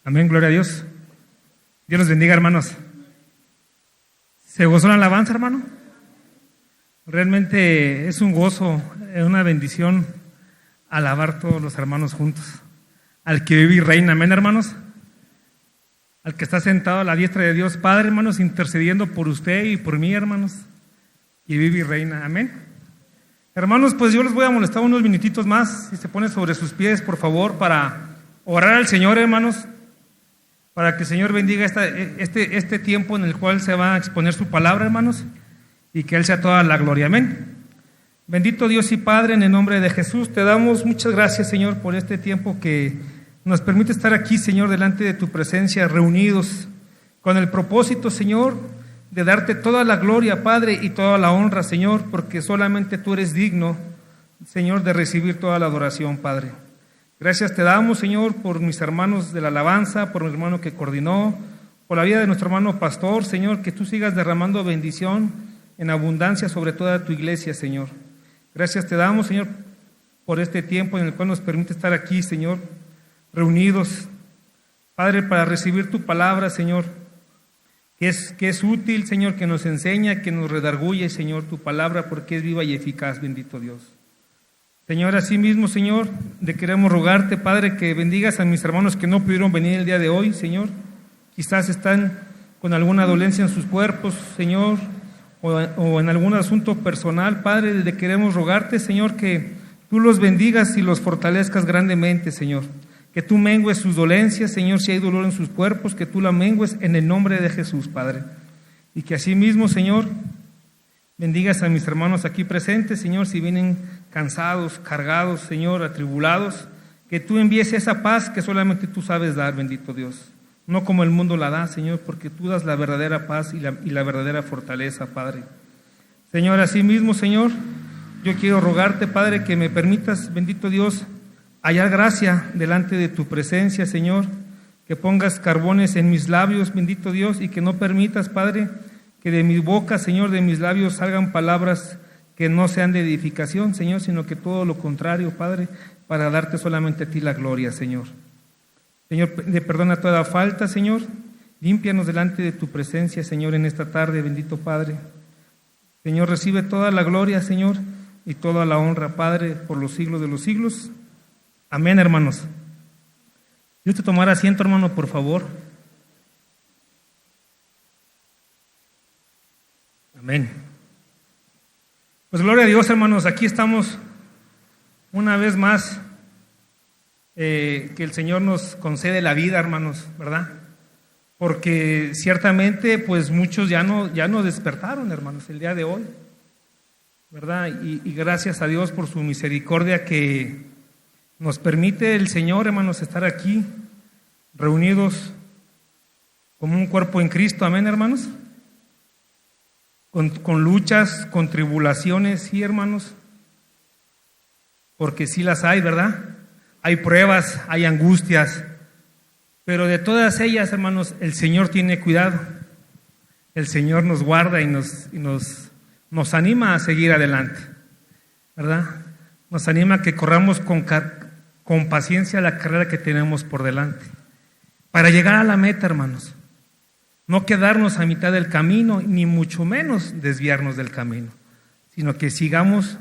Amén, gloria a Dios. Dios los bendiga, hermanos. ¿Se gozó la alabanza, hermano? Realmente es un gozo, es una bendición alabar todos los hermanos juntos. Al que vive y reina, amén, hermanos. Al que está sentado a la diestra de Dios Padre, hermanos, intercediendo por usted y por mí, hermanos. Y vive y reina, amén. Hermanos, pues yo les voy a molestar unos minutitos más. Si se pone sobre sus pies, por favor, para orar al Señor, hermanos, para que el Señor bendiga este tiempo en el cual se va a exponer su palabra, hermanos, y que Él sea toda la gloria, amén. Bendito Dios y Padre, en el nombre de Jesús, te damos muchas gracias, Señor, por este tiempo que nos permite estar aquí, Señor, delante de tu presencia, reunidos, con el propósito, Señor, de darte toda la gloria, Padre, y toda la honra, Señor, porque solamente tú eres digno, Señor, de recibir toda la adoración, Padre. Gracias te damos, Señor, por mis hermanos de la alabanza, por mi hermano que coordinó, por la vida de nuestro hermano pastor, Señor, que tú sigas derramando bendición en abundancia sobre toda tu iglesia, Señor. Gracias te damos, Señor, por este tiempo en el cual nos permite estar aquí, Señor, reunidos, Padre, para recibir tu palabra, Señor, que es útil, Señor, que nos enseña, que nos redarguye, Señor, tu palabra, porque es viva y eficaz, bendito Dios. Señor, así mismo, Señor, le queremos rogarte, Padre, que bendigas a mis hermanos que no pudieron venir el día de hoy, Señor. Quizás están con alguna dolencia en sus cuerpos, Señor, o en algún asunto personal, Padre. Le queremos rogarte, Señor, que tú los bendigas y los fortalezcas grandemente, Señor. Que tú mengues sus dolencias, Señor, si hay dolor en sus cuerpos, que tú la mengues en el nombre de Jesús, Padre. Y que así mismo, Señor, bendigas a mis hermanos aquí presentes, Señor, si vienen cansados, cargados, Señor, atribulados, que tú envíes esa paz que solamente tú sabes dar, bendito Dios. No como el mundo la da, Señor, porque tú das la verdadera paz y la verdadera fortaleza, Padre. Señor, así mismo, Señor, yo quiero rogarte, Padre, que me permitas, bendito Dios, hallar gracia delante de tu presencia, Señor, que pongas carbones en mis labios, bendito Dios, y que no permitas, Padre, que de mi boca, Señor, de mis labios salgan palabras que no sean de edificación, Señor, sino que todo lo contrario, Padre, para darte solamente a ti la gloria, Señor. Señor, le perdona toda falta, Señor, límpianos delante de tu presencia, Señor, en esta tarde, bendito Padre. Señor, recibe toda la gloria, Señor, y toda la honra, Padre, por los siglos de los siglos. Amén, hermanos. Yo te tomar asiento, hermano, por favor. Amén. Pues gloria a Dios, hermanos, aquí estamos una vez más, que el Señor nos concede la vida, hermanos, ¿verdad? Porque ciertamente, pues muchos ya no despertaron, hermanos, el día de hoy, ¿verdad? Y gracias a Dios por su misericordia que nos permite el Señor, hermanos, estar aquí, reunidos como un cuerpo en Cristo, amén, hermanos. Con luchas, con tribulaciones, sí, hermanos, porque sí las hay, ¿verdad? Hay pruebas, hay angustias, pero de todas ellas, hermanos, el Señor tiene cuidado. El Señor nos guarda y nos anima a seguir adelante, ¿verdad? Nos anima a que corramos con paciencia la carrera que tenemos por delante, para llegar a la meta, hermanos. No quedarnos a mitad del camino, ni mucho menos desviarnos del camino, sino que sigamos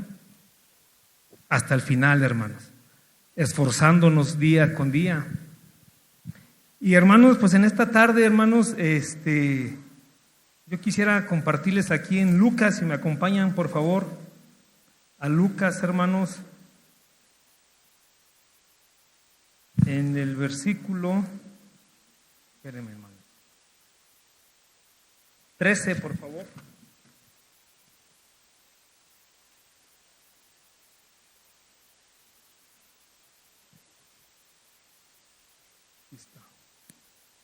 hasta el final, hermanos, esforzándonos día con día. Y hermanos, pues en esta tarde, hermanos, yo quisiera compartirles aquí en Lucas, si me acompañan, por favor, a Lucas, hermanos, en el versículo, espérenme, hermano, 13, por favor.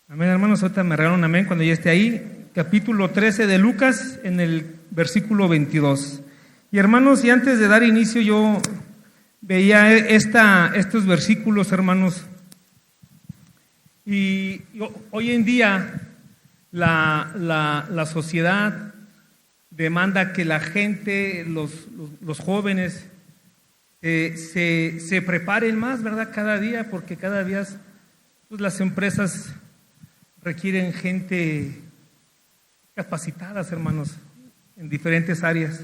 Amén, hermanos, ahorita me regalan un amén cuando ya esté ahí. Capítulo 13 de Lucas, en el versículo 22. Y hermanos, y antes de dar inicio, yo veía estos versículos, hermanos, y hoy en día la sociedad demanda que la gente, los jóvenes, se preparen más, ¿verdad? Cada día, porque cada día pues las empresas requieren gente capacitadas, hermanos, en diferentes áreas.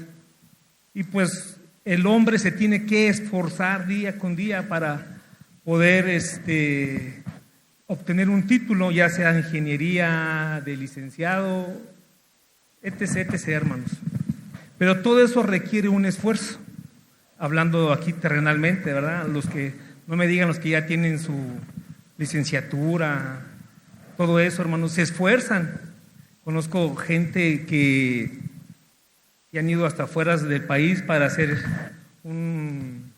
Y pues el hombre se tiene que esforzar día con día para poder obtener un título, ya sea de ingeniería, de licenciado, etc., etc., hermanos. Pero todo eso requiere un esfuerzo. Hablando aquí terrenalmente, ¿verdad? Los que, no me digan los que ya tienen su licenciatura, todo eso, hermanos, se esfuerzan. Conozco gente que han ido hasta afuera del país para hacer un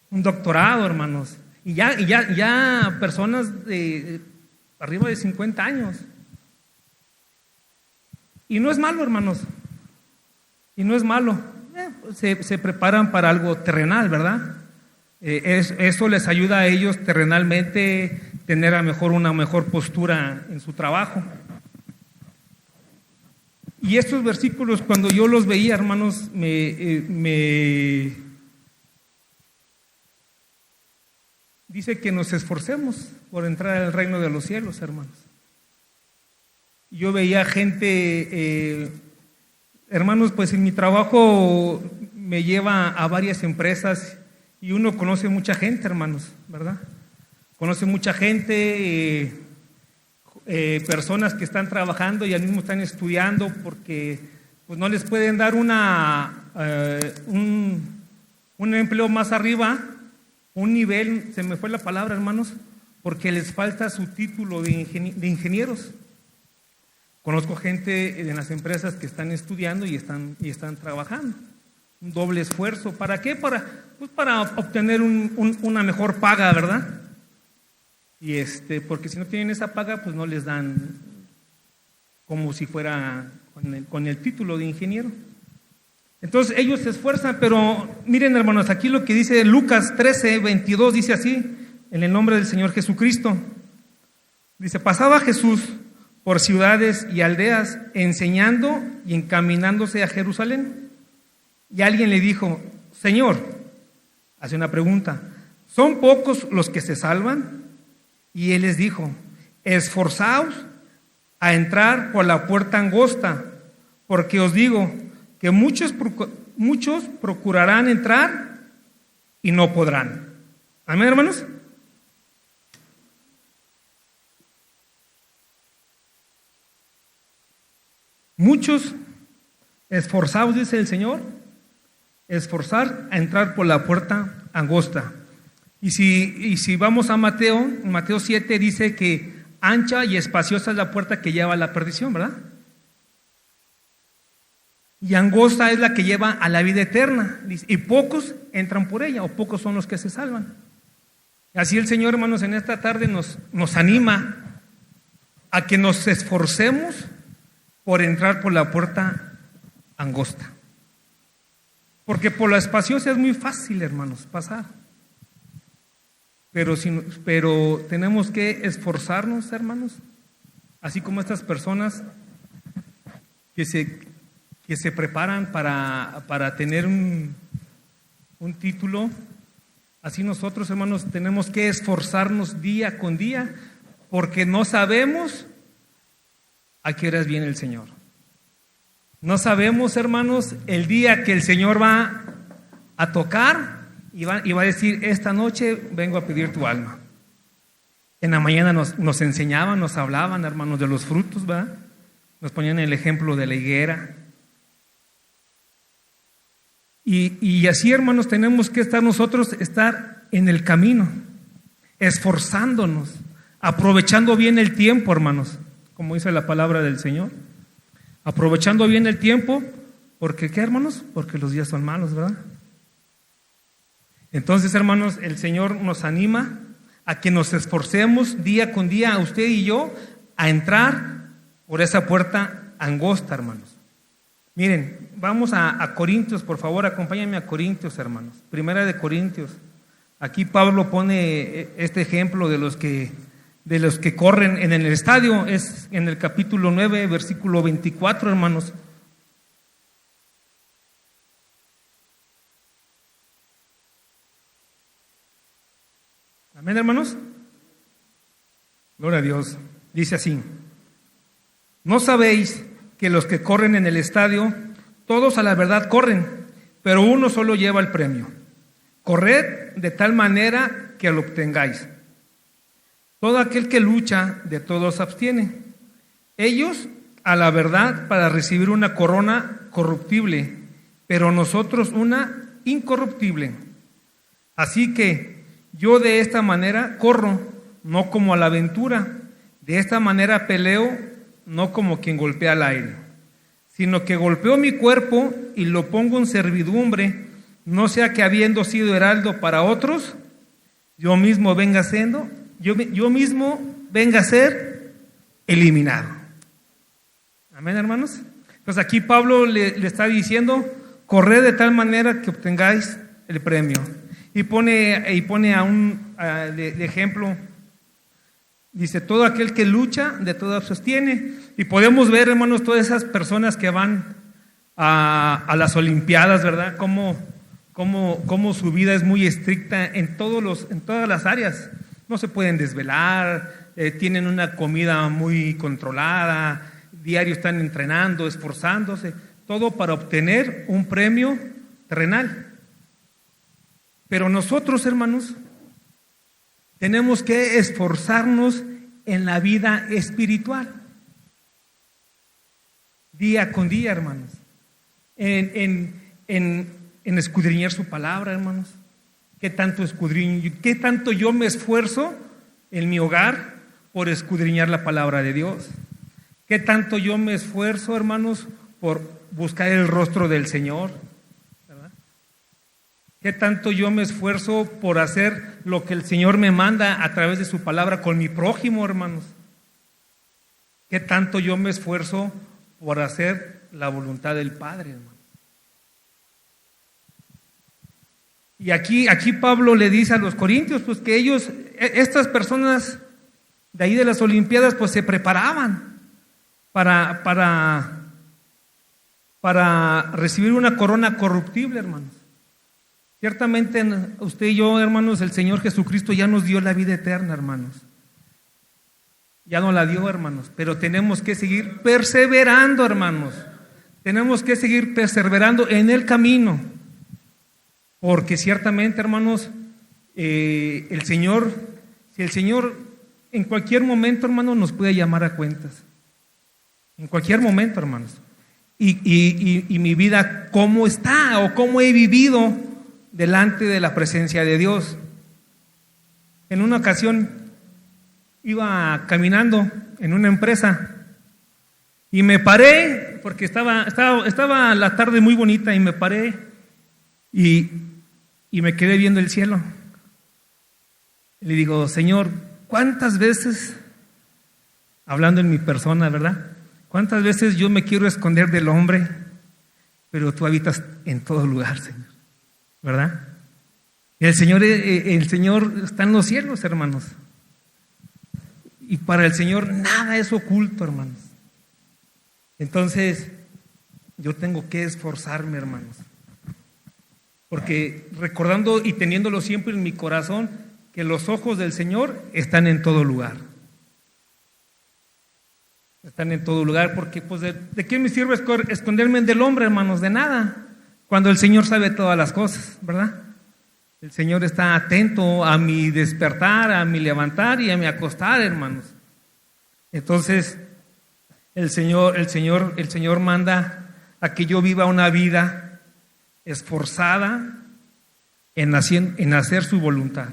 doctorado, hermanos. Y ya personas de arriba de 50 años. Y no es malo, hermanos. Y no es malo. Se preparan para algo terrenal, ¿verdad? Eso les ayuda a ellos terrenalmente tener una mejor postura en su trabajo. Y estos versículos, cuando yo los veía, hermanos, me dice que nos esforcemos por entrar al reino de los cielos, hermanos. Yo veía gente, hermanos, pues en mi trabajo me lleva a varias empresas y uno conoce mucha gente, hermanos, ¿verdad? Conoce mucha gente, personas que están trabajando y al mismo están estudiando porque pues no les pueden dar un empleo más arriba, un nivel, se me fue la palabra, hermanos, porque les falta su título de ingenieros. Conozco gente en las empresas que están estudiando y están trabajando. Un doble esfuerzo. ¿Para qué? Para obtener una mejor paga, ¿verdad? Y porque si no tienen esa paga, pues no les dan como si fuera con el título de ingeniero. Entonces ellos se esfuerzan, pero miren, hermanos, aquí lo que dice Lucas 13:22 dice así, en el nombre del Señor Jesucristo. Dice, pasaba Jesús por ciudades y aldeas, enseñando y encaminándose a Jerusalén. Y alguien le dijo, Señor, hace una pregunta, ¿son pocos los que se salvan? Y él les dijo, esforzaos a entrar por la puerta angosta, porque os digo que muchos procurarán entrar y no podrán. Amén, hermanos. Muchos esforzados, dice el Señor, esforzar a entrar por la puerta angosta. Y si vamos a Mateo 7 dice que ancha y espaciosa es la puerta que lleva a la perdición, ¿verdad? Y angosta es la que lleva a la vida eterna. Y pocos entran por ella, o pocos son los que se salvan. Así el Señor, hermanos, en esta tarde nos anima a que nos esforcemos por entrar por la puerta angosta. Porque por la espaciosa es muy fácil, hermanos, pasar. Pero tenemos que esforzarnos, hermanos, así como estas personas que se preparan para tener un título. Así nosotros, hermanos, tenemos que esforzarnos día con día, porque no sabemos a qué horas viene el Señor. No sabemos, hermanos, el día que el Señor va a tocar y va a decir, esta noche vengo a pedir tu alma. En la mañana nos enseñaban, nos hablaban, hermanos, de los frutos, ¿verdad? Nos ponían el ejemplo de la higuera. Y así, hermanos, tenemos que estar en el camino, esforzándonos, aprovechando bien el tiempo, hermanos, como dice la palabra del Señor. Aprovechando bien el tiempo, porque ¿qué, hermanos? Porque los días son malos, ¿verdad? Entonces, hermanos, el Señor nos anima a que nos esforcemos día con día, usted y yo, a entrar por esa puerta angosta, hermanos. Miren, vamos a Corintios, por favor, acompáñenme a Corintios, hermanos. Primera de Corintios. Aquí Pablo pone este ejemplo de los que corren en el estadio, es en el capítulo 9, versículo 24, hermanos. hermanos? Gloria a Dios. Dice así: ¿no sabéis que los que corren en el estadio, todos a la verdad corren, pero uno solo lleva el premio? Corred de tal manera que lo obtengáis. Todo aquel que lucha, de todos se abstiene. Ellos a la verdad para recibir una corona corruptible, pero nosotros una incorruptible. Así que yo de esta manera corro, no como a la aventura. De esta manera peleo, no como quien golpea al aire, sino que golpeo mi cuerpo y lo pongo en servidumbre, no sea que habiendo sido heraldo para otros, yo mismo venga a ser eliminado. Amén, hermanos. Pues aquí Pablo le está diciendo: corred de tal manera que obtengáis el premio. Y pone de ejemplo, dice: todo aquel que lucha, de todo sostiene. Y podemos ver, hermanos, todas esas personas que van a las Olimpiadas, ¿verdad? Cómo su vida es muy estricta en todas las áreas. No se pueden desvelar, tienen una comida muy controlada, diario están entrenando, esforzándose, todo para obtener un premio terrenal. Pero nosotros, hermanos, tenemos que esforzarnos en la vida espiritual, día con día, hermanos, en escudriñar su palabra, hermanos. ¿Qué tanto escudriño? ¿Qué tanto yo me esfuerzo en mi hogar por escudriñar la palabra de Dios? ¿Qué tanto yo me esfuerzo, hermanos, por buscar el rostro del Señor? ¿Verdad? ¿Qué tanto yo me esfuerzo por hacer lo que el Señor me manda a través de su palabra con mi prójimo, hermanos? ¿Qué tanto yo me esfuerzo por hacer la voluntad del Padre, hermano? Y aquí Pablo le dice a los corintios, pues que ellos, estas personas de ahí de las Olimpiadas, pues se preparaban para recibir una corona corruptible, hermanos. Ciertamente usted y yo, hermanos, el Señor Jesucristo ya nos dio la vida eterna, hermanos. Ya nos la dio, hermanos, pero tenemos que seguir perseverando, hermanos. Tenemos que seguir perseverando en el camino. Porque ciertamente, hermanos, si el Señor en cualquier momento, hermanos, nos puede llamar a cuentas. En cualquier momento, hermanos. Y mi vida, ¿cómo está? O cómo he vivido delante de la presencia de Dios. En una ocasión iba caminando en una empresa y me paré, porque estaba la tarde muy bonita, y me paré y me quedé viendo el cielo. Y le digo: Señor, ¿cuántas veces, hablando en mi persona, ¿verdad? ¿Cuántas veces yo me quiero esconder del hombre, pero tú habitas en todo lugar, Señor? ¿Verdad? Y el Señor está en los cielos, hermanos. Y para el Señor nada es oculto, hermanos. Entonces, yo tengo que esforzarme, hermanos. Porque recordando y teniéndolo siempre en mi corazón, que los ojos del Señor están en todo lugar. Están en todo lugar, porque pues ¿de qué me sirve esconderme del hombre, hermanos? De nada, cuando el Señor sabe todas las cosas, ¿verdad? El Señor está atento a mi despertar, a mi levantar y a mi acostar, hermanos. Entonces, el Señor manda a que yo viva una vida esforzada en hacer su voluntad.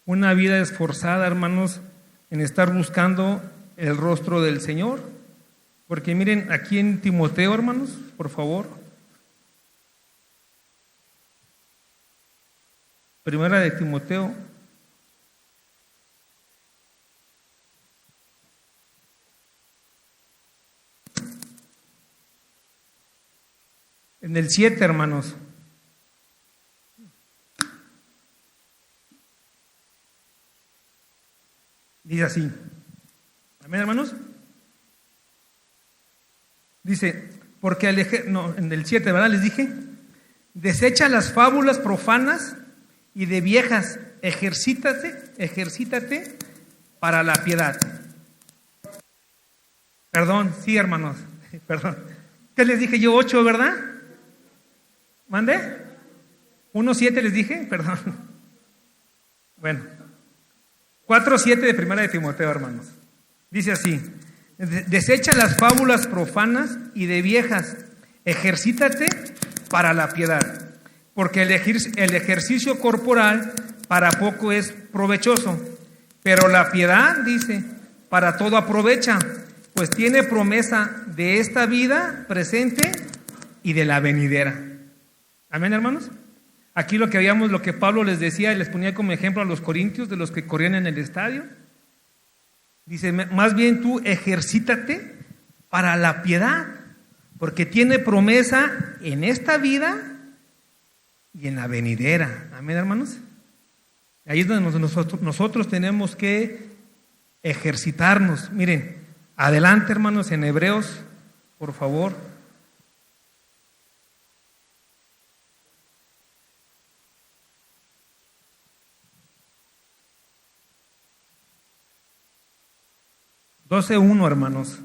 Una vida esforzada, hermanos, en estar buscando el rostro del Señor. Porque miren, aquí en Timoteo, hermanos, por favor. Primera de Timoteo. En el 7, hermanos. Dice así. Amén, hermanos. Dice, porque en el 7, ¿verdad? Les dije, desecha las fábulas profanas y de viejas, ejercítate ejercítate para la piedad. Perdón, sí, hermanos, perdón. ¿Qué les dije yo? 8, ¿verdad? ¿Mandé? 1:7 les dije, perdón. Bueno, 4:7 de Primera de Timoteo, hermanos. Dice así: desecha las fábulas profanas y de viejas, ejercítate para la piedad, porque el ejercicio corporal para poco es provechoso, pero la piedad, dice, para todo aprovecha, pues tiene promesa de esta vida presente y de la venidera. Amén, hermanos. Aquí lo que Pablo les decía y les ponía como ejemplo a los corintios, de los que corrían en el estadio. Dice, más bien tú ejercítate para la piedad, porque tiene promesa en esta vida y en la venidera. Amén, hermanos. Ahí es donde nosotros tenemos que ejercitarnos. Miren, adelante, hermanos, en Hebreos, por favor. (12:1), hermanos.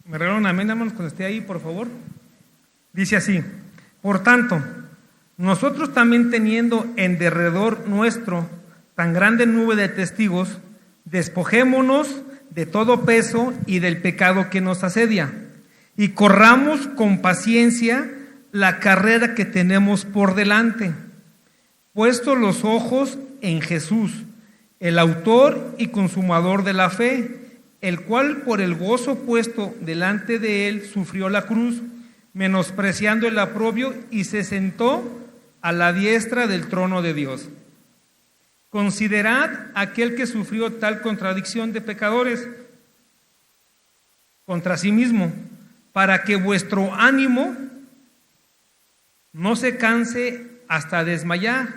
¿Me regalan amén, hermanos, cuando esté ahí, por favor? Dice así: por tanto, nosotros también, teniendo en derredor nuestro tan grande nube de testigos, despojémonos de todo peso y del pecado que nos asedia, y corramos con paciencia la carrera que tenemos por delante, puestos los ojos en Jesús, el autor y consumador de la fe, el cual por el gozo puesto delante de él sufrió la cruz, menospreciando el oprobio, y se sentó a la diestra del trono de Dios. Considerad aquel que sufrió tal contradicción de pecadores contra sí mismo, para que vuestro ánimo no se canse hasta desmayar,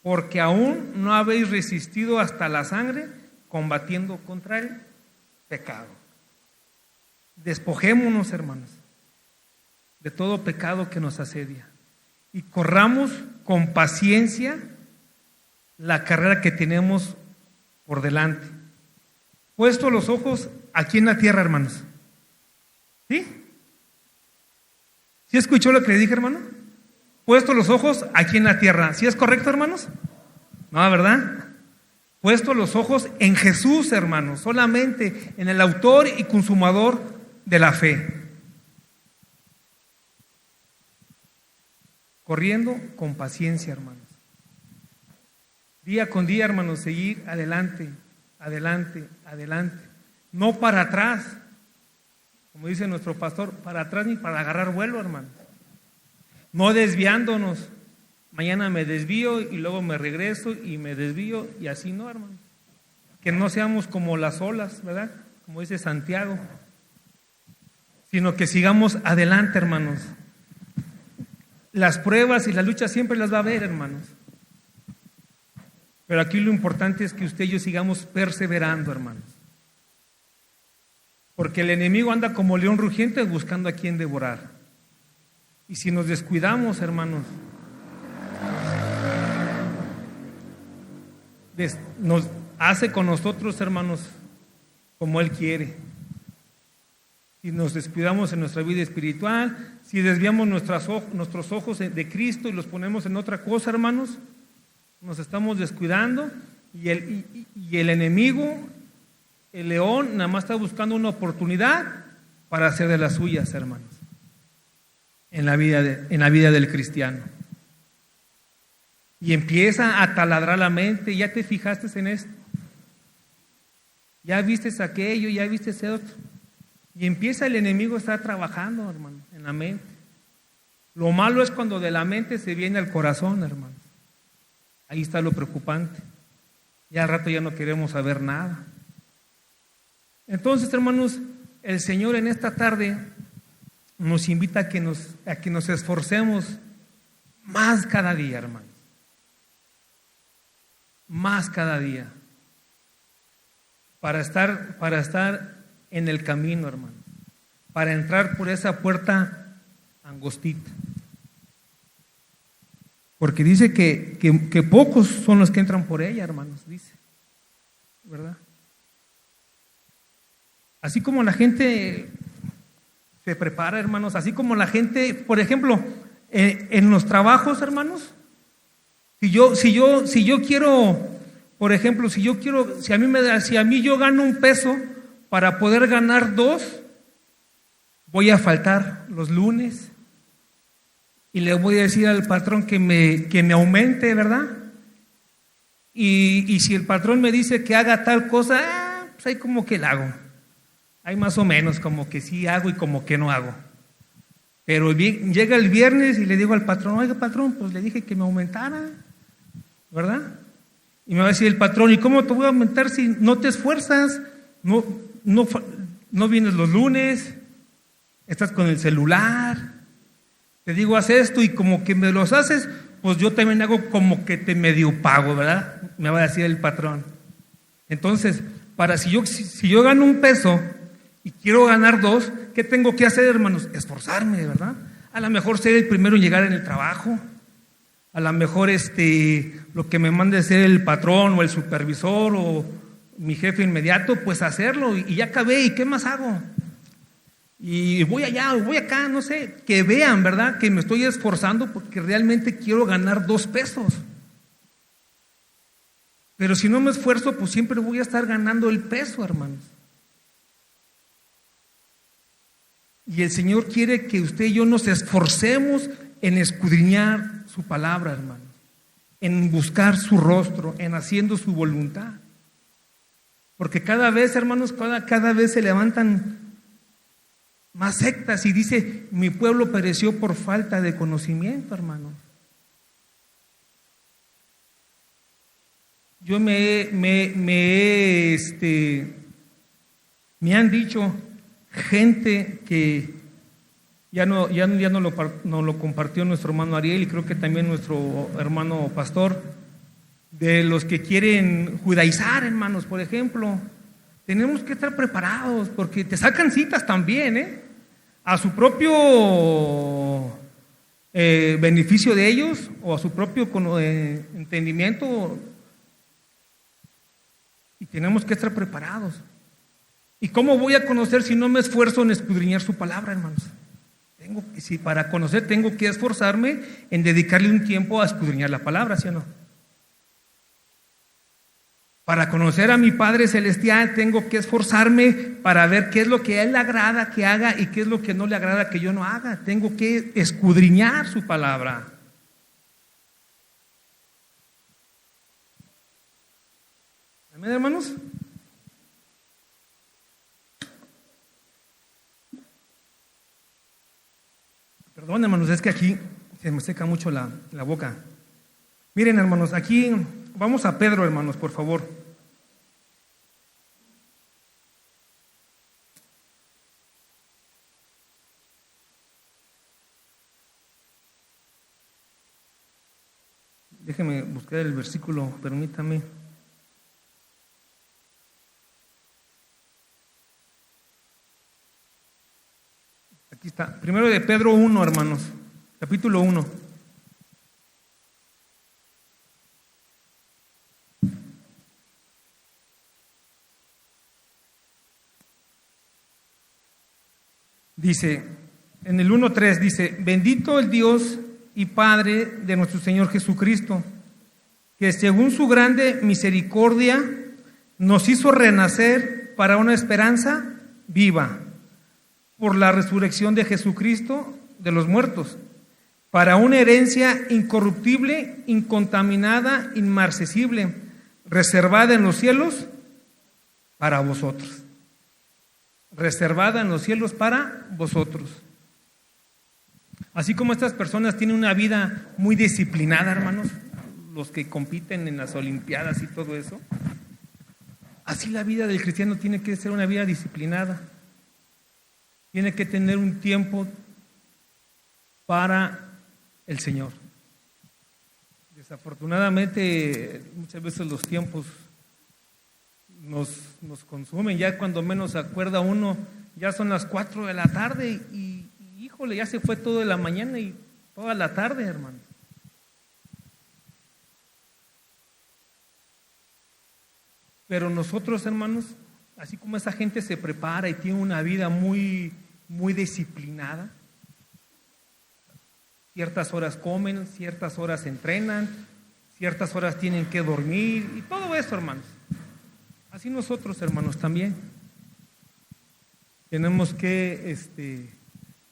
porque aún no habéis resistido hasta la sangre combatiendo contra el pecado. Despojémonos, hermanos, de todo pecado que nos asedia y corramos con paciencia la carrera que tenemos por delante. Puesto los ojos aquí en la tierra, hermanos. ¿Sí? ¿Sí escuchó lo que le dije, hermano? Puesto los ojos aquí en la tierra. ¿Sí es correcto, hermanos? No, ¿verdad? Puesto los ojos en Jesús, hermanos, solamente en el autor y consumador de la fe. Corriendo con paciencia, hermanos. Día con día, hermanos, seguir adelante, adelante, adelante. No para atrás, como dice nuestro pastor, para atrás ni para agarrar vuelo, hermanos. No desviándonos. Mañana me desvío y luego me regreso y me desvío, y así no, hermano. Que no seamos como las olas, ¿verdad? Como dice Santiago. Sino que sigamos adelante, hermanos. Las pruebas y las luchas siempre las va a haber, hermanos. Pero aquí lo importante es que usted y yo sigamos perseverando, hermanos. Porque el enemigo anda como león rugiente buscando a quien devorar. Y si nos descuidamos, hermanos, nos hace con nosotros, hermanos, como Él quiere. Si nos descuidamos en nuestra vida espiritual, si desviamos nuestros ojos de Cristo y los ponemos en otra cosa, hermanos, nos estamos descuidando, y el enemigo, el león, nada más está buscando una oportunidad para hacer de las suyas, hermanos, en la vida del cristiano. Y empieza a taladrar la mente. ¿Ya te fijaste en esto? ¿Ya viste aquello? ¿Ya viste ese otro? Y empieza el enemigo a estar trabajando, hermano, en la mente. Lo malo es cuando de la mente se viene al corazón, hermano. Ahí está lo preocupante. Ya al rato ya no queremos saber nada. Entonces, hermanos, el Señor en esta tarde nos invita a que nos esforcemos más cada día, hermano. Más cada día. Para estar en el camino, hermano. para entrar por esa puerta angostita. Porque dice que pocos son los que entran por ella, hermanos, dice, ¿verdad? Así como la gente se prepara, hermanos, así como la gente, por ejemplo, en los trabajos, hermanos, si yo quiero, por ejemplo, si a mí yo gano un peso para poder ganar 2, voy a faltar los lunes y le voy a decir al patrón que me aumente, ¿verdad? Y si el patrón me dice que haga tal cosa, pues ahí como que la hago. Hay más o menos como que sí hago y como que no hago. Pero llega el viernes y le digo al patrón, oiga patrón, pues le dije que me aumentara, ¿verdad? Y me va a decir el patrón, ¿y cómo te voy a aumentar si no te esfuerzas? No vienes los lunes, estás con el celular, te digo haz esto y como que me los haces, pues yo también hago como que te medio pago, ¿verdad? Me va a decir el patrón. Entonces, si yo gano un peso y quiero ganar 2, ¿qué tengo que hacer, hermanos? Esforzarme, ¿verdad? A lo mejor ser el primero en llegar en el trabajo, a lo mejor lo que me mande ser el patrón o el supervisor o mi jefe inmediato, pues hacerlo y ya acabé, ¿y qué más hago? Y voy allá o voy acá, no sé, que vean, ¿verdad? Que me estoy esforzando porque realmente quiero ganar 2 pesos. Pero si no me esfuerzo, pues siempre voy a estar ganando el peso, hermanos. Y el Señor quiere que usted y yo nos esforcemos en escudriñar su palabra, hermanos, en buscar su rostro, en haciendo su voluntad. Porque cada vez, hermanos, cada vez se levantan más sectas y dice, mi pueblo pereció por falta de conocimiento, hermanos. Yo me han dicho gente que ya no lo compartió nuestro hermano Ariel y creo que también nuestro hermano pastor, de los que quieren judaizar, hermanos, por ejemplo. Tenemos que estar preparados porque te sacan citas también, a su propio beneficio de ellos o a su propio entendimiento, y tenemos que estar preparados. ¿Y cómo voy a conocer si no me esfuerzo en escudriñar su palabra, hermanos? Para conocer tengo que esforzarme en dedicarle un tiempo a escudriñar la palabra, ¿sí o no? Para conocer a mi Padre Celestial tengo que esforzarme para ver qué es lo que a Él le agrada que haga y qué es lo que no le agrada que yo no haga. Tengo que escudriñar su palabra. ¿Amén, hermanos? Perdón, hermanos, es que aquí se me seca mucho la boca. Miren, hermanos, aquí vamos a Pedro, hermanos, por favor. Déjeme buscar el versículo, permítame. Aquí está, primero de Pedro 1, hermanos, capítulo 1. Dice, en el 1:3 dice, bendito el Dios y Padre de nuestro Señor Jesucristo, que según su grande misericordia nos hizo renacer para una esperanza viva por la resurrección de Jesucristo de los muertos, para una herencia incorruptible, incontaminada, inmarcesible, reservada en los cielos para vosotros. Reservada en los cielos para vosotros. Así como estas personas tienen una vida muy disciplinada, hermanos, los que compiten en las olimpiadas y todo eso, así la vida del cristiano tiene que ser una vida disciplinada. Tiene que tener un tiempo para el Señor. Desafortunadamente, muchas veces los tiempos nos consumen. Ya cuando menos se acuerda uno, ya son las 4 de la tarde y híjole, ya se fue toda la mañana y toda la tarde, hermanos. Pero nosotros, hermanos, así como esa gente se prepara y tiene una vida muy, muy disciplinada, ciertas horas comen, ciertas horas entrenan, ciertas horas tienen que dormir y todo eso, hermanos. Así nosotros, hermanos, también tenemos que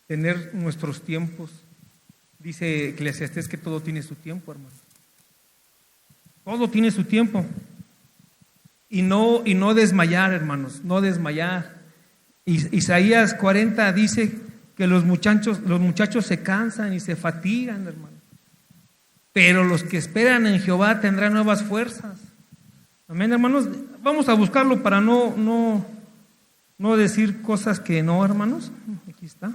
tener nuestros tiempos. Dice Eclesiastés que todo tiene su tiempo, hermano. Todo tiene su tiempo. Y no desmayar, hermanos, no desmayar. Isaías 40 dice que los muchachos se cansan y se fatigan, hermanos. Pero los que esperan en Jehová tendrán nuevas fuerzas. Amén, hermanos. Vamos a buscarlo para no decir cosas que no, hermanos. Aquí está.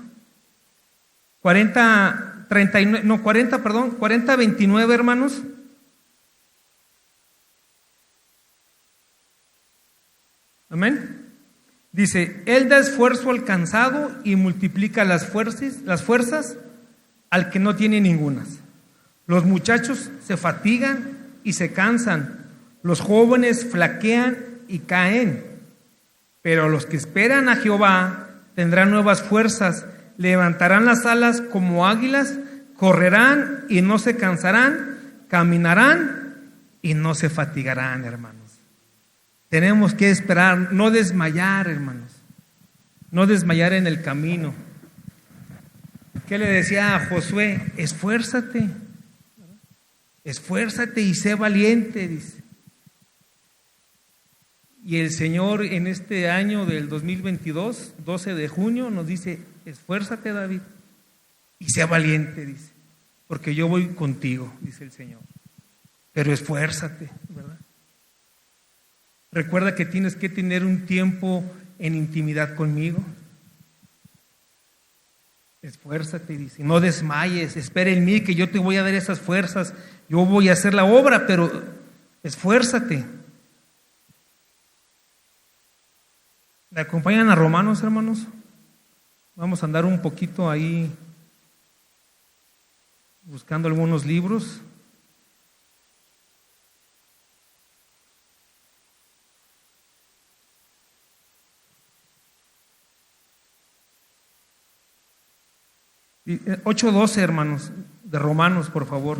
40:29, hermanos. Amén. Dice, Él da esfuerzo al cansado y multiplica las fuerzas al que no tiene ningunas. Los muchachos se fatigan y se cansan, los jóvenes flaquean y caen, pero los que esperan a Jehová tendrán nuevas fuerzas, levantarán las alas como águilas, correrán y no se cansarán, caminarán y no se fatigarán, hermanos. Tenemos que esperar, no desmayar, hermanos, no desmayar en el camino. ¿Qué le decía a Josué? Esfuérzate y sé valiente, dice. Y el Señor en este año del 2022, 12 de junio, nos dice, esfuérzate, David, y sé valiente, dice, porque yo voy contigo, dice el Señor. Pero esfuérzate, ¿verdad? Recuerda que tienes que tener un tiempo en intimidad conmigo. Esfuérzate, dice, no desmayes, espera en mí que yo te voy a dar esas fuerzas, yo voy a hacer la obra, pero esfuérzate. ¿Me acompañan a Romanos, hermanos? Vamos a andar un poquito ahí buscando algunos libros. Y 8:12, hermanos, de Romanos, por favor.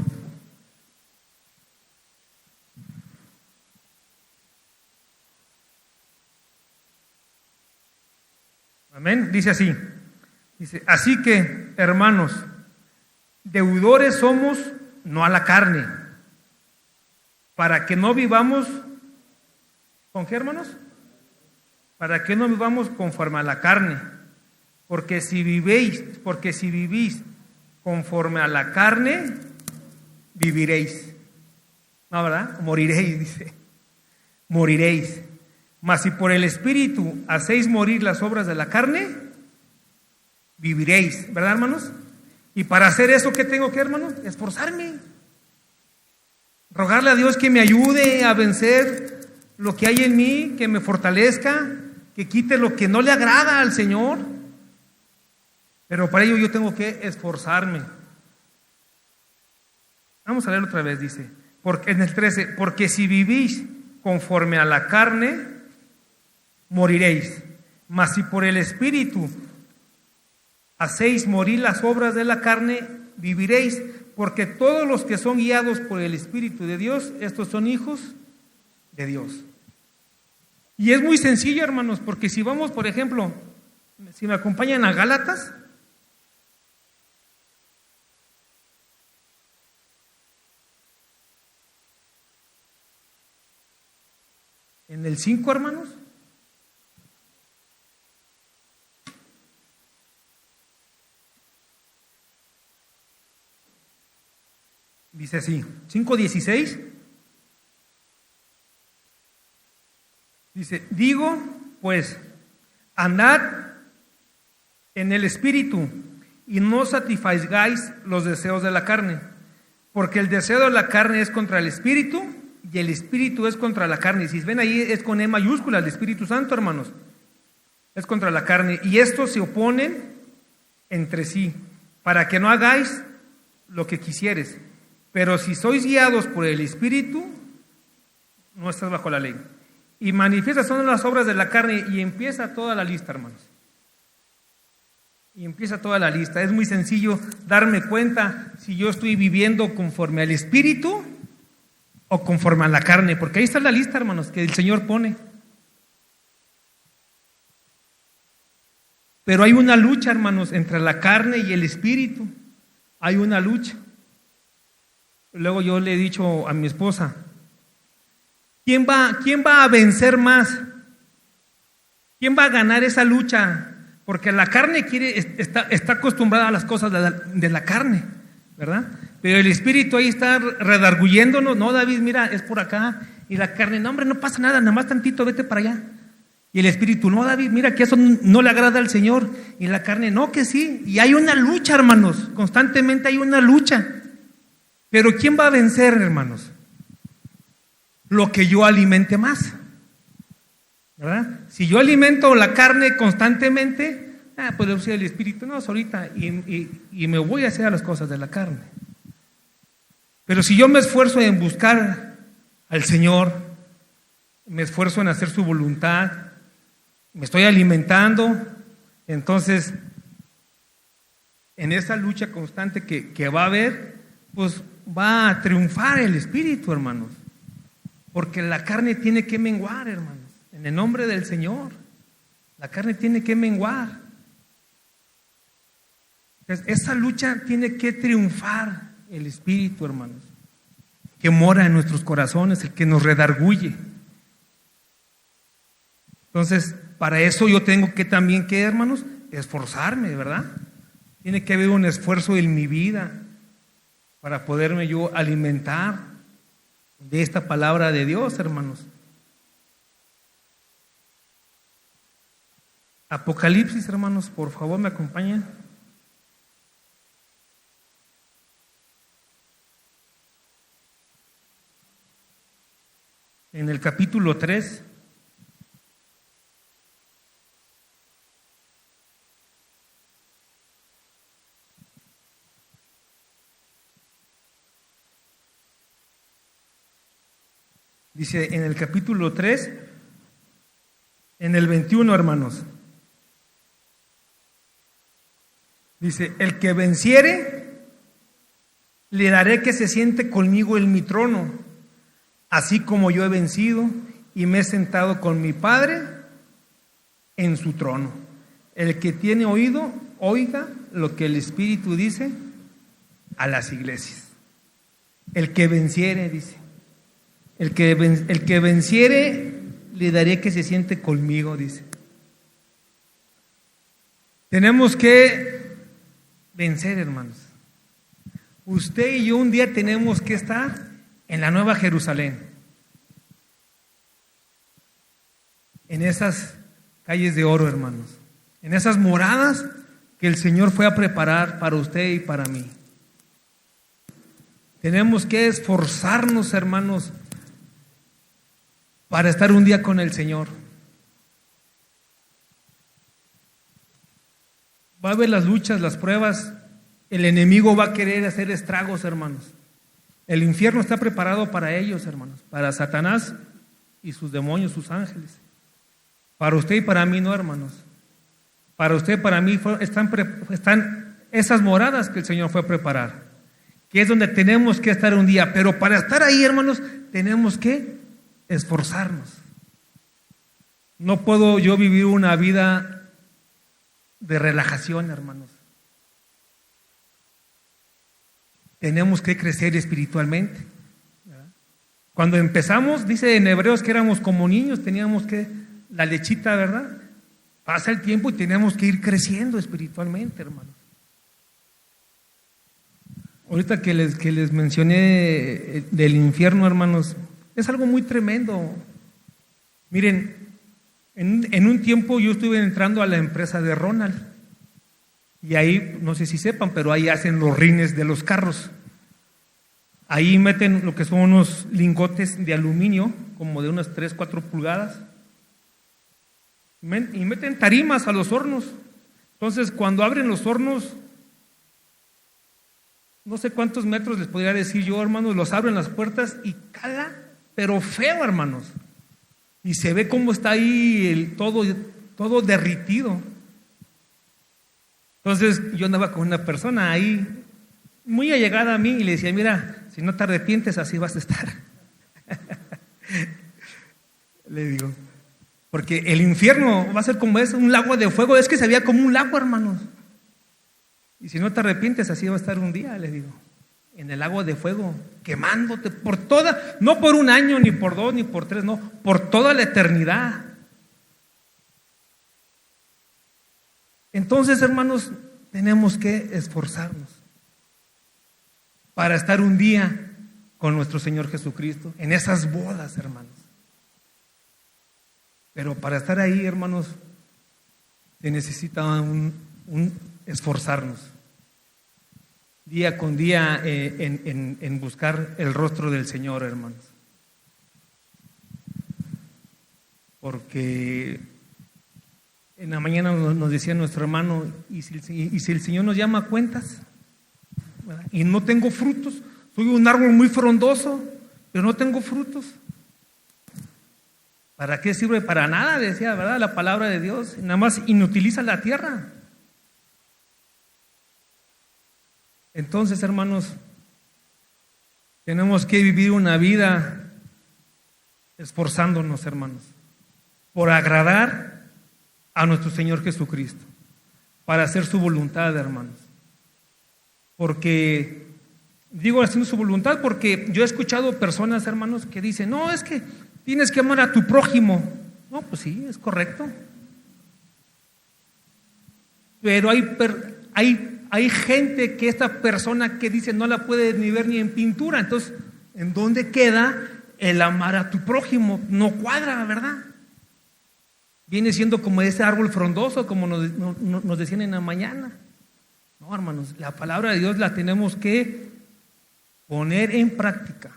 Amén. Dice así. Dice, así que, hermanos, deudores somos, no a la carne, para que no vivamos, ¿con qué, hermanos? Para que no vivamos conforme a la carne. Porque si vivís conforme a la carne, viviréis. No, ¿verdad? Moriréis, dice. Moriréis. Mas si por el Espíritu hacéis morir las obras de la carne, viviréis. ¿Verdad, hermanos? Y para hacer eso, ¿qué tengo que, hermanos? Esforzarme. Rogarle a Dios que me ayude a vencer lo que hay en mí, que me fortalezca, que quite lo que no le agrada al Señor. Pero para ello yo tengo que esforzarme. Vamos a leer otra vez, dice, porque en el 13, porque si vivís conforme a la carne, moriréis. Mas si por el Espíritu hacéis morir las obras de la carne, viviréis, porque todos los que son guiados por el Espíritu de Dios, estos son hijos de Dios. Y es muy sencillo, hermanos, porque si vamos, por ejemplo, si me acompañan a Gálatas, en el 5, hermanos. Dice así, 5:16. Dice, digo, pues, andad en el Espíritu y no satisfagáis los deseos de la carne, porque el deseo de la carne es contra el Espíritu y el Espíritu es contra la carne. Si ven ahí, es con E mayúscula, el Espíritu Santo, hermanos. Es contra la carne. Y estos se oponen entre sí, para que no hagáis lo que quisieres. Pero si sois guiados por el Espíritu, no estás bajo la ley. Y manifiestas son las obras de la carne, y empieza toda la lista, hermanos. Y empieza toda la lista. Es muy sencillo darme cuenta si yo estoy viviendo conforme al Espíritu o conforme a la carne, porque ahí está la lista, hermanos, que el Señor pone. Pero hay una lucha, hermanos, entre la carne y el Espíritu. Hay una lucha. Luego yo le he dicho a mi esposa, ¿quién va a vencer más? ¿Quién va a ganar esa lucha? Porque la carne está acostumbrada a las cosas de la carne, ¿verdad? Pero el Espíritu ahí está redarguyéndonos. No, David, mira, es por acá. Y la carne, no, hombre, no pasa nada, nada más tantito, vete para allá. Y el Espíritu, no, David, mira que eso no le agrada al Señor. Y la carne, no, que sí. Y hay una lucha, hermanos, constantemente hay una lucha. Pero ¿quién va a vencer, hermanos? Lo que yo alimente más, ¿verdad? Si yo alimento la carne constantemente, pues le decía el Espíritu, no, ahorita, y me voy a hacer a las cosas de la carne. Pero si yo me esfuerzo en buscar al Señor, me esfuerzo en hacer su voluntad, me estoy alimentando, entonces en esa lucha constante que va a haber, pues va a triunfar el Espíritu, hermanos, porque la carne tiene que menguar, hermanos, en el nombre del Señor. La carne tiene que menguar. Entonces, esa lucha tiene que triunfar el Espíritu, hermanos, que mora en nuestros corazones, el que nos redarguye. Entonces, para eso yo tengo que también, ¿qué, hermanos? Esforzarme, ¿verdad? Tiene que haber un esfuerzo en mi vida para poderme yo alimentar de esta palabra de Dios, hermanos. Apocalipsis, hermanos, por favor, me acompañan. En el capítulo 3. Dice en el capítulo 3, en el 21, hermanos. Dice, el que venciere, le daré que se siente conmigo en mi trono, así como yo he vencido y me he sentado con mi Padre en su trono. El que tiene oído, oiga lo que el Espíritu dice a las iglesias. El que venciere, dice. El que venciere, le daré que se siente conmigo, dice. Tenemos que vencer, hermanos. Usted y yo un día tenemos que estar en la Nueva Jerusalén, en esas calles de oro, hermanos, en esas moradas que el Señor fue a preparar para usted y para mí. Tenemos que esforzarnos, hermanos, para estar un día con el Señor. Va a haber las luchas, las pruebas. El enemigo va a querer hacer estragos, hermanos. El infierno está preparado para ellos, hermanos, para Satanás y sus demonios, sus ángeles. Para usted y para mí no, hermanos. Para usted y para mí están esas moradas que el Señor fue a preparar, que es donde tenemos que estar un día. Pero para estar ahí, hermanos, tenemos que esforzarnos. No puedo yo vivir una vida de relajación, hermanos. Tenemos que crecer espiritualmente, ¿verdad? Cuando empezamos, dice en Hebreos que éramos como niños, teníamos que, la lechita, ¿verdad? Pasa el tiempo y tenemos que ir creciendo espiritualmente, hermanos. Ahorita que les mencioné del infierno, hermanos, es algo muy tremendo. Miren, en un tiempo yo estuve entrando a la empresa de Ronald, y ahí, no sé si sepan, pero ahí hacen los rines de los carros. Ahí meten lo que son unos lingotes de aluminio, como de unas 3, 4 pulgadas. y meten tarimas a los hornos. Entonces, cuando abren los hornos, no sé cuántos metros les podría decir yo, hermanos, los abren las puertas y cala, pero feo, hermanos. Y se ve cómo está ahí todo derritido. Entonces, yo andaba con una persona ahí, muy allegada a mí, y le decía, mira, si no te arrepientes, así vas a estar. Le digo, porque el infierno va a ser como un lago de fuego, es que se veía como un lago, hermanos. Y si no te arrepientes, así va a estar un día, le digo, en el lago de fuego, quemándote por toda, no por un año, ni por 2, ni por 3, no, por toda la eternidad. Entonces, hermanos, tenemos que esforzarnos para estar un día con nuestro Señor Jesucristo, en esas bodas, hermanos. Pero para estar ahí, hermanos, se necesita un esforzarnos día con día en buscar el rostro del Señor, hermanos. Porque en la mañana nos decía nuestro hermano, y si el Señor nos llama a cuentas, ¿verdad? Y no tengo frutos, soy un árbol muy frondoso, pero no tengo frutos. ¿Para qué sirve? Para nada, decía, ¿verdad? La palabra de Dios, nada más inutiliza la tierra. Entonces, hermanos, tenemos que vivir una vida esforzándonos, hermanos, por agradar a nuestro Señor Jesucristo, para hacer su voluntad, hermanos. Porque, digo haciendo su voluntad, porque yo he escuchado personas, hermanos, que dicen, no, es que tienes que amar a tu prójimo. No, pues sí, es correcto. Pero hay gente que esta persona que dice no la puede ni ver ni en pintura. Entonces, ¿en dónde queda el amar a tu prójimo? No cuadra, ¿verdad? Viene siendo como ese árbol frondoso, como nos decían en la mañana. No, hermanos, la palabra de Dios la tenemos que poner en práctica,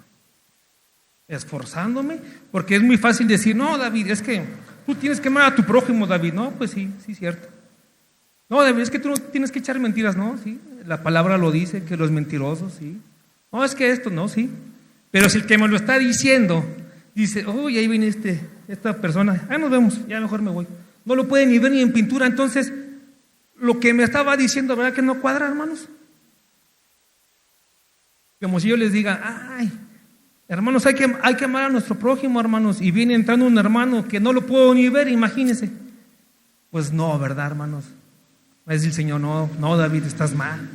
esforzándome, porque es muy fácil decir, no, David, es que tú tienes que amar a tu prójimo, David. No, pues sí, cierto. No, David, es que tú no tienes que echar mentiras. No, sí, la palabra lo dice, que los mentirosos, sí. No, es que esto, no, sí. Pero si el que me lo está diciendo dice, uy, ahí viene esta persona, nos vemos, ya mejor me voy. No lo puede ni ver ni en pintura. Entonces, lo que me estaba diciendo, ¿verdad que no cuadra, hermanos? Como si yo les diga, ay, hermanos, hay que amar a nuestro prójimo, hermanos, y viene entrando un hermano que no lo puedo ni ver, imagínense. Pues no, ¿verdad, hermanos? Va a decir el Señor, no, David, estás mal.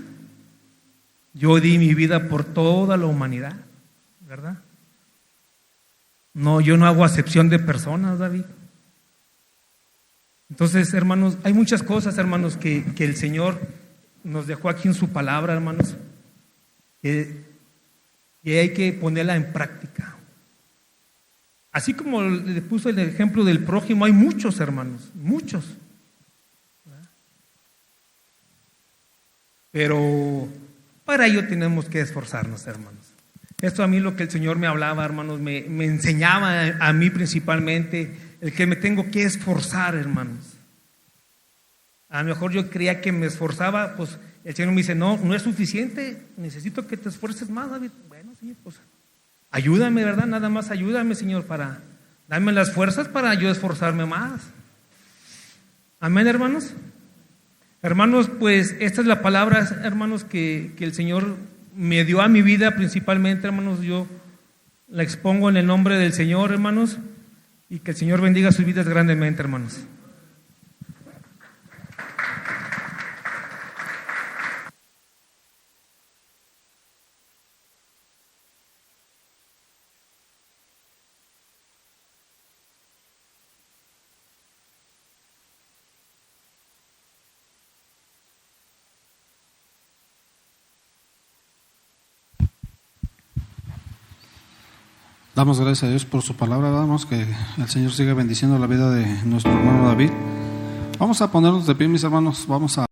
Yo di mi vida por toda la humanidad, ¿verdad? No, yo no hago acepción de personas, David. Entonces, hermanos, hay muchas cosas, hermanos, que el Señor nos dejó aquí en su palabra, hermanos, que hay que ponerla en práctica. Así como le puso el ejemplo del prójimo, hay muchos, hermanos, muchos. ¿Verdad? Pero para ello tenemos que esforzarnos, hermanos. Esto a mí lo que el Señor me hablaba, hermanos, me enseñaba a mí principalmente, el que me tengo que esforzar, hermanos. A lo mejor yo creía que me esforzaba, pues el Señor me dice, no es suficiente, necesito que te esfuerces más, David. Bueno, sí, pues ayúdame, ¿verdad? Nada más ayúdame, Señor, para darme las fuerzas para yo esforzarme más. Amén, hermanos. Hermanos, pues esta es la palabra, hermanos, que el Señor me dio a mi vida principalmente, hermanos. Yo la expongo en el nombre del Señor, hermanos, y que el Señor bendiga sus vidas grandemente, hermanos. Damos gracias a Dios por su palabra, damos que el Señor siga bendiciendo la vida de nuestro hermano David. Vamos a ponernos de pie, mis hermanos, vamos a